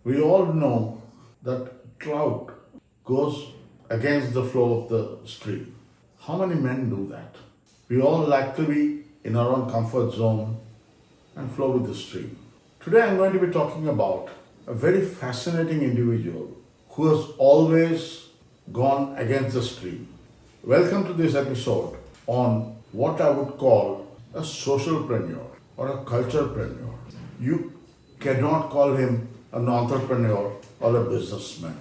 We all know that trout goes against the flow of the stream. How many men do that? We all like to be in our own comfort zone and flow with the stream. Today I'm going to be talking about a very fascinating individual who has always gone against the stream. Welcome to this episode on what I would call a socialpreneur or a culturepreneur. You cannot call him an entrepreneur or a businessman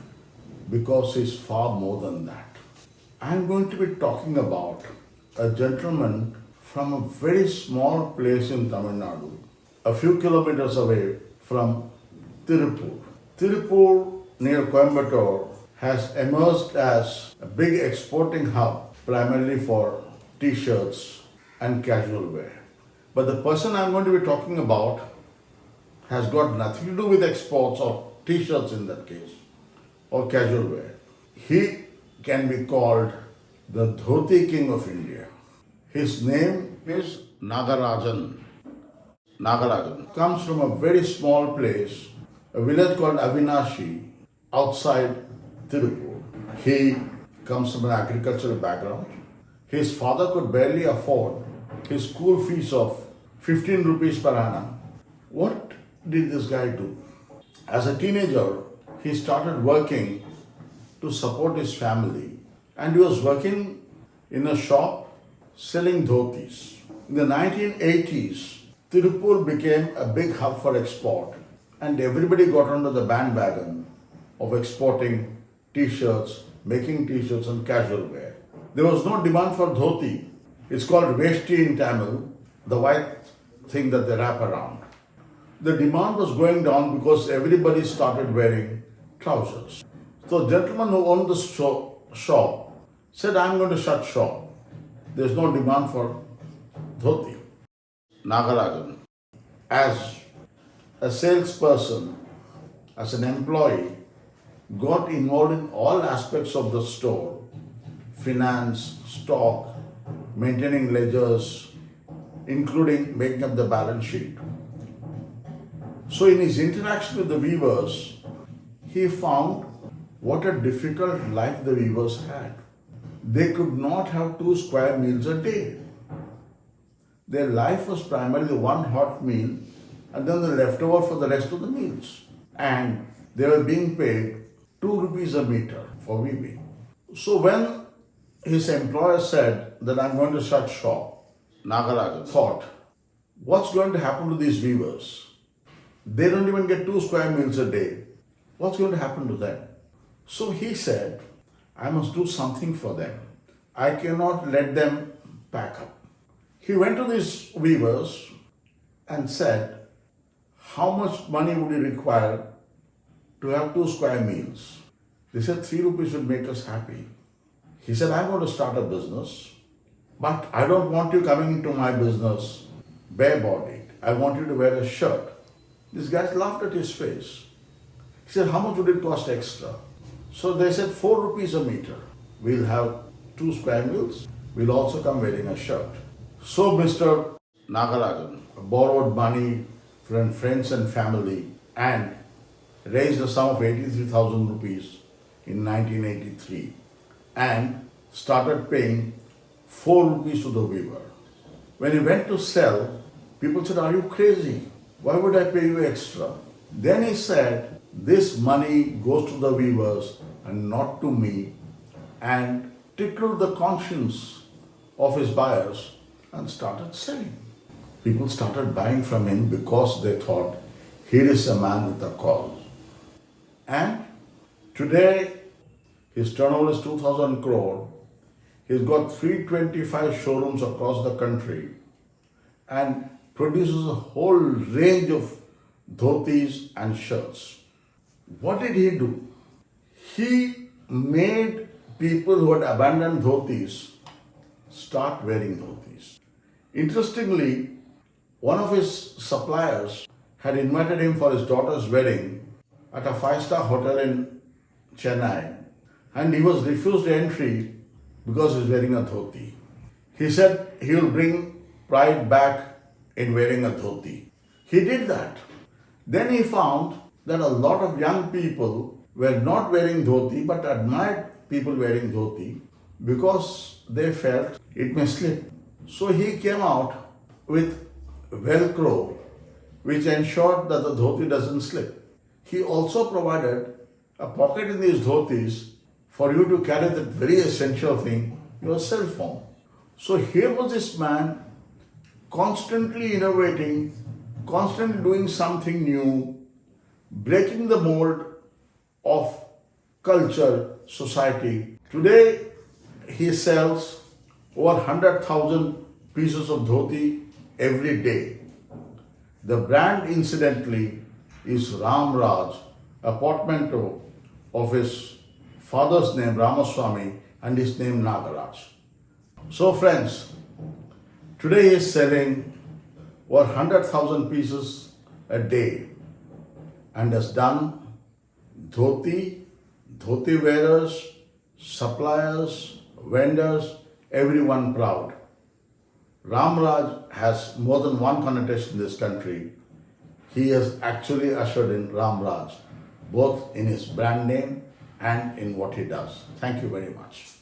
because he's far more than that. I'm going to be talking about a gentleman from a very small place in Tamil Nadu, a few kilometers away from Tirupur. Tirupur near Coimbatore has emerged as a big exporting hub primarily for t-shirts and casual wear. But the person I'm going to be talking about has got nothing to do with exports or t-shirts in that case or casual wear. He can be called the Dhoti King of India. His name is Nagarajan. Nagarajan comes from a very small place, a village called Avinashi outside Tirupur. He comes from an agricultural background. His father could barely afford his school fees of 15 rupees per annum. What did this guy do? As a teenager, he started working to support his family, and he was working in a shop selling dhotis. In the 1980s, Tirupur became a big hub for export, and everybody got onto the bandwagon of exporting t-shirts, making t-shirts and casual wear. There was no demand for dhoti. It's called veshti in Tamil, the white thing that they wrap around. The demand was going down because everybody started wearing trousers. So the gentleman who owned the shop said, I'm going to shut shop. There's no demand for dhoti. Nagarajan, as a salesperson, as an employee, got involved in all aspects of the store: finance, stock, maintaining ledgers, including making up the balance sheet. So in his interaction with the weavers, he found what a difficult life the weavers had. They could not have 2 square meals a day. Their life was primarily one hot meal and then the leftover for the rest of the meals. And they were being paid 2 rupees a meter for weaving. So when his employer said that I'm going to shut shop, Nagarajan thought, what's going to happen to these weavers? They don't even get 2 square meals a day. What's going to happen to them? So he said, I must do something for them. I cannot let them pack up. He went to these weavers and said, how much money would you require to have 2 square meals? They said 3 rupees would make us happy. He said, I'm going to start a business, but I don't want you coming into my business bare-bodied. I want you to wear a shirt. These guys laughed at his face. He said, how much would it cost extra? So they said 4 rupees a meter. We'll have 2 square meals. We'll also come wearing a shirt. So Mr. Nagarajan borrowed money from friends and family and raised a sum of 83,000 rupees in 1983 and started paying 4 rupees to the weaver. When he went to sell, people said, are you crazy? Why would I pay you extra? Then he said, this money goes to the weavers and not to me, and tickled the conscience of his buyers and started selling. People started buying from him because they thought, here is a man with a cause. And today, his turnover is 2,000 crore. He's got 325 showrooms across the country and produces a whole range of dhotis and shirts. What did he do? He made people who had abandoned dhotis start wearing dhotis. Interestingly, one of his suppliers had invited him for his daughter's wedding at a 5-star hotel in Chennai, and he was refused entry because he was wearing a dhoti. He said he will bring pride back in wearing a dhoti. He did that. Then he found that a lot of young people were not wearing dhoti but admired people wearing dhoti because they felt it may slip. So he came out with Velcro which ensured that the dhoti doesn't slip. He also provided a pocket in these dhotis for you to carry that very essential thing, your cell phone. So here was this man constantly innovating, constantly doing something new, breaking the mold of culture, society. Today, he sells over 100,000 pieces of dhoti every day. The brand, incidentally, is Ramraj, a portmanteau of his father's name Ramaswamy and his name Nagaraj. So, friends, today he is selling over 100,000 pieces a day and has done dhoti wearers, suppliers, vendors, everyone proud. Ramraj has more than one contest in this country. He has actually ushered in Ramraj, both in his brand name and in what he does. Thank you very much.